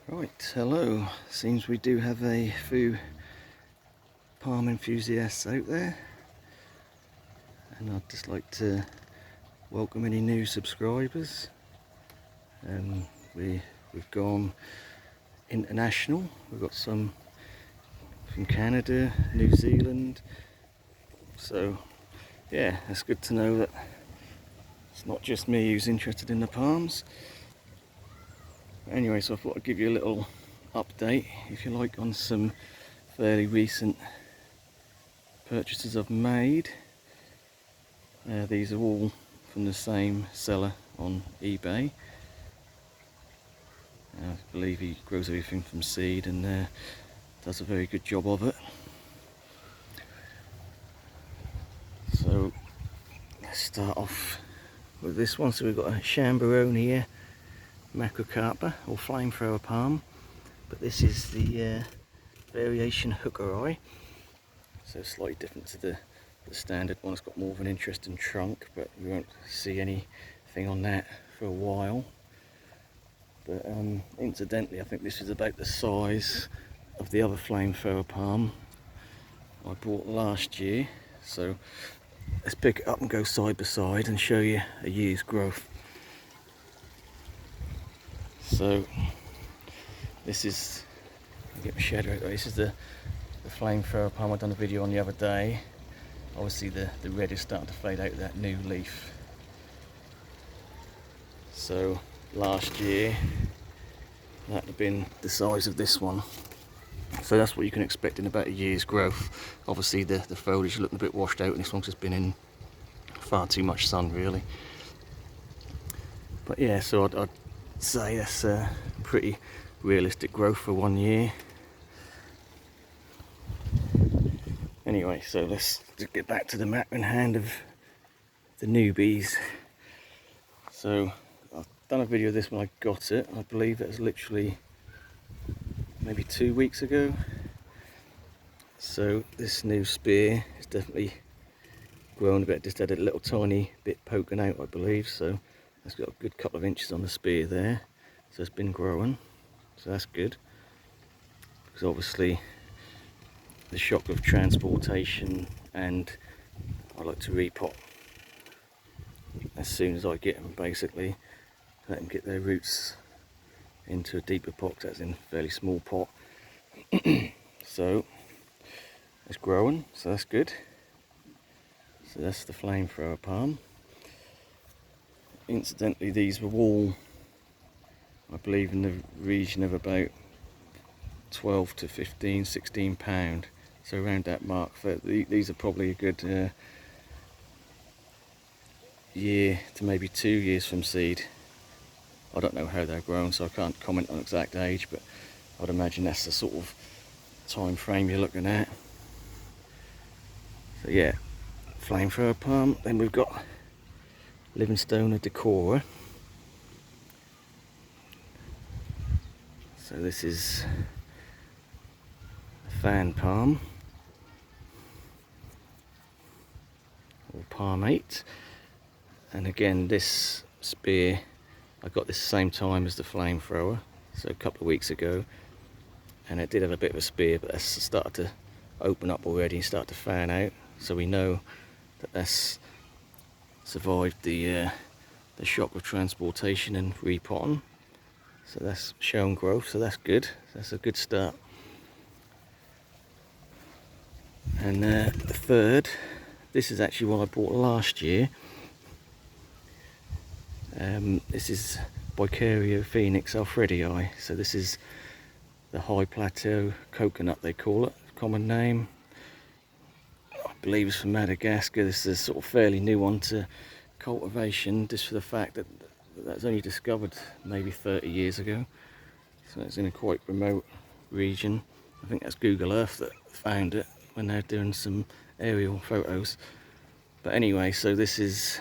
Right, hello. Seems we do have a few palm enthusiasts out there, and I'd just like to welcome any new subscribers. We've gone international. We've got some from Canada, New Zealand. So yeah, it's good to know that it's not just me who's interested in the palms. Anyway, so I thought I'd give you a little update, if you like, on some fairly recent purchases I've made. These are all from the same seller on eBay. I believe he grows everything from seed and does a very good job of it. So let's start off with this one. So we've got a Chamberone here, Macrocarpa or flamethrower palm, but this is the variation hooker eye, so slightly different to the standard one. It's got more of an interesting trunk, but we won't see anything on that for a while. But incidentally, I think this is about the size of the other flamethrower palm I bought last year. So let's pick it up and go side by side and show you a year's growth. So this is, get my shadow out there. This is the flamethrower palm. I done a video on the other day. Obviously the red is starting to fade out of that new leaf. So last year that would have been the size of this one. So that's what you can expect in about a year's growth. Obviously the foliage is looking a bit washed out, and this one's just been in far too much sun really. But yeah, so I'd say that's a pretty realistic growth for 1 year. Anyway, so let's just get back to the map in hand of the newbies. So I've done a video of this when I got it. I believe it was literally maybe 2 weeks ago. So this new spear is definitely grown a bit, just had a little tiny bit poking out, I believe. So it's got a good couple of inches on the spear there. So it's been growing, so that's good. Because obviously the shock of transportation, and I like to repot as soon as I get them, basically let them get their roots into a deeper pot, that's in a fairly small pot. So it's growing, so that's good. So that's the flamethrower palm. Incidentally, these were all, I believe, in the region of about 12 to 15, 16 pound. So around that mark. These are probably a good year to maybe 2 years from seed. I don't know how they're grown, so I can't comment on exact age, but I'd imagine that's the sort of time frame you're looking at. So yeah, flamethrower palm. Then we've got Livingstone Decora. So this is a fan palm, or palmate. And again, this spear I got this same time as the flamethrower, so a couple of weeks ago, and it did have a bit of a spear, but that's started to open up already and start to fan out. So we know that that's survived the shock of transportation and repotting. So that's shown growth, so that's good. That's a good start. And the third, this is actually what I bought last year. This is Bicario Phoenix Alfredii. So this is the high plateau coconut, they call it, common name. I believe it's from Madagascar. This is a sort of fairly new one to cultivation, just for the fact that that's only discovered maybe 30 years ago. So it's in a quite remote region. I think that's Google Earth that found it when they're doing some aerial photos. But anyway, so this is,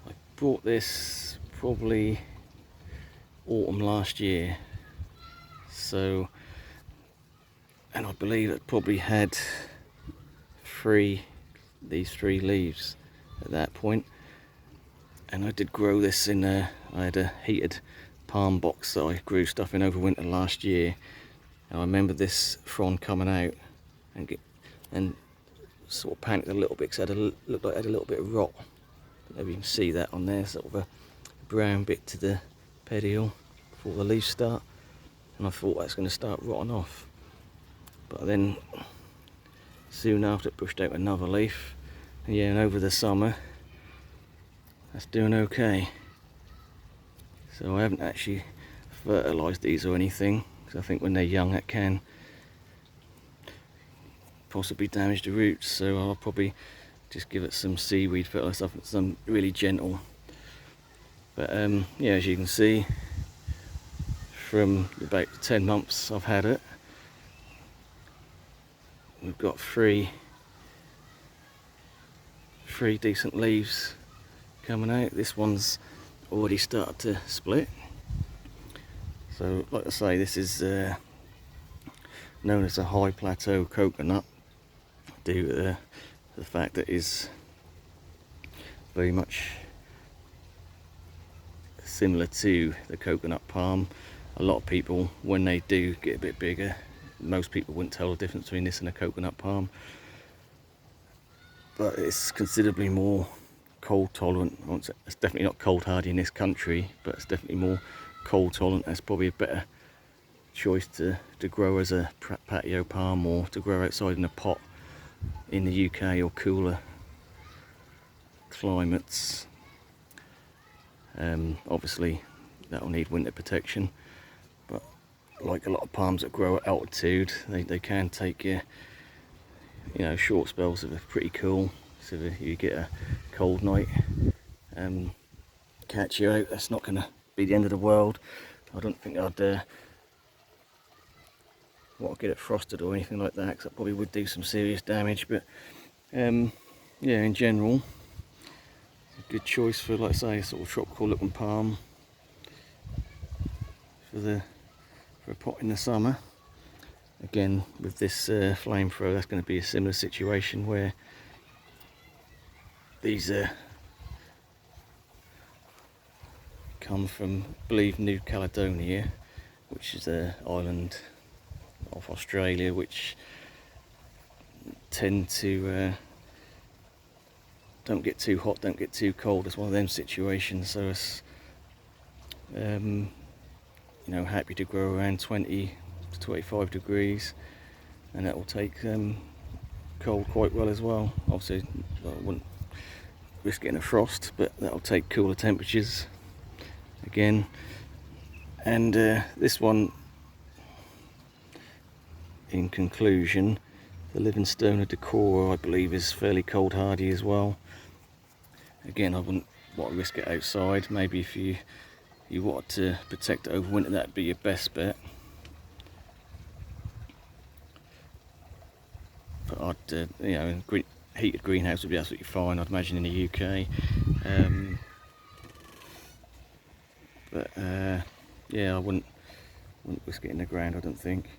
I bought this probably autumn last year. So, and I believe it probably had these three leaves at that point. And I did grow this in I had a heated palm box that I grew stuff in over winter last year. And I remember this frond coming out and sort of panicked a little bit because it looked like it had a little bit of rot. Maybe you can see that on there, sort of a brown bit to the pedial before the leaves start. And I thought that's going to start rotting off. But then soon after it pushed out another leaf. And yeah, and over the summer that's doing okay. So I haven't actually fertilised these or anything, because I think when they're young that can possibly damage the roots. So I'll probably just give it some seaweed fertiliser, some really gentle. But yeah, as you can see, from about 10 months I've had it, we've got three decent leaves coming out. This one's already started to split. So like I say, this is known as a high plateau coconut due to the fact that it's very much similar to the coconut palm. A lot of people, when they do get a bit bigger, most people wouldn't tell the difference between this and a coconut palm, but it's considerably more cold tolerant. It's definitely not cold hardy in this country, but it's definitely more cold tolerant. That's probably a better choice to grow as a patio palm, or to grow outside in a pot in the UK or cooler climates. Obviously that'll need winter protection, but like a lot of palms that grow at altitude, they can take you know, short spells of pretty cool. So if you get a cold night, catch you out, that's not going to be the end of the world. I don't think I'd want to get it frosted or anything like that, because that probably would do some serious damage. But yeah, in general, a good choice for, like I say, a sort of tropical looking palm for a pot in the summer. Again, with this flamethrower, that's going to be a similar situation where these come from, I believe, New Caledonia, which is an island off Australia, which tend to don't get too hot, don't get too cold. It's one of them situations. So it's you know, happy to grow around 20 to 25 degrees, and that will take cold quite well as well. Obviously I wouldn't risk getting a frost, but that'll take cooler temperatures again. And this one, in conclusion, the Livingstone Decora, I believe, is fairly cold hardy as well. Again, I wouldn't want to risk it outside. Maybe if you wanted to protect it over winter, that'd be your best bet. But I'd, you know, heated greenhouse would be absolutely fine, I'd imagine, in the UK. But yeah, I wouldn't risk it in the ground, I don't think.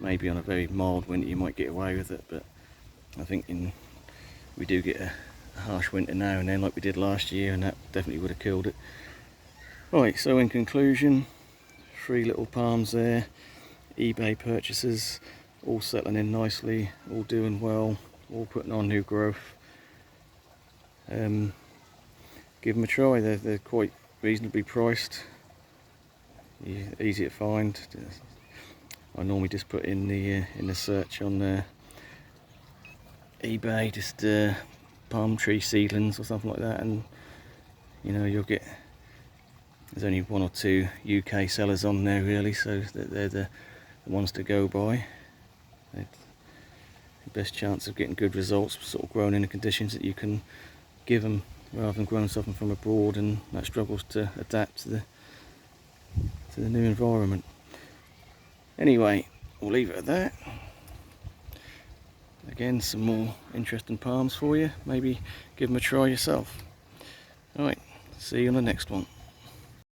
Maybe on a very mild winter you might get away with it, but I think we do get a harsh winter now and then, like we did last year, and that definitely would have killed it. Right, so in conclusion, 3 little palms there, eBay purchases, all settling in nicely, all doing well, all putting on new growth. Give them a try. They're quite reasonably priced, easy to find. I normally just put in the search on eBay, just palm tree seedlings or something like that, and you know, you'll get, there's only 1 or 2 UK sellers on there really, so they're the ones to go by. They're the best chance of getting good results, sort of grown in the conditions that you can give them, rather than growing something from abroad and that struggles to adapt to the new environment. Anyway, we'll leave it at that. Again, some more interesting palms for you. Maybe give them a try yourself. Alright, see you on the next one.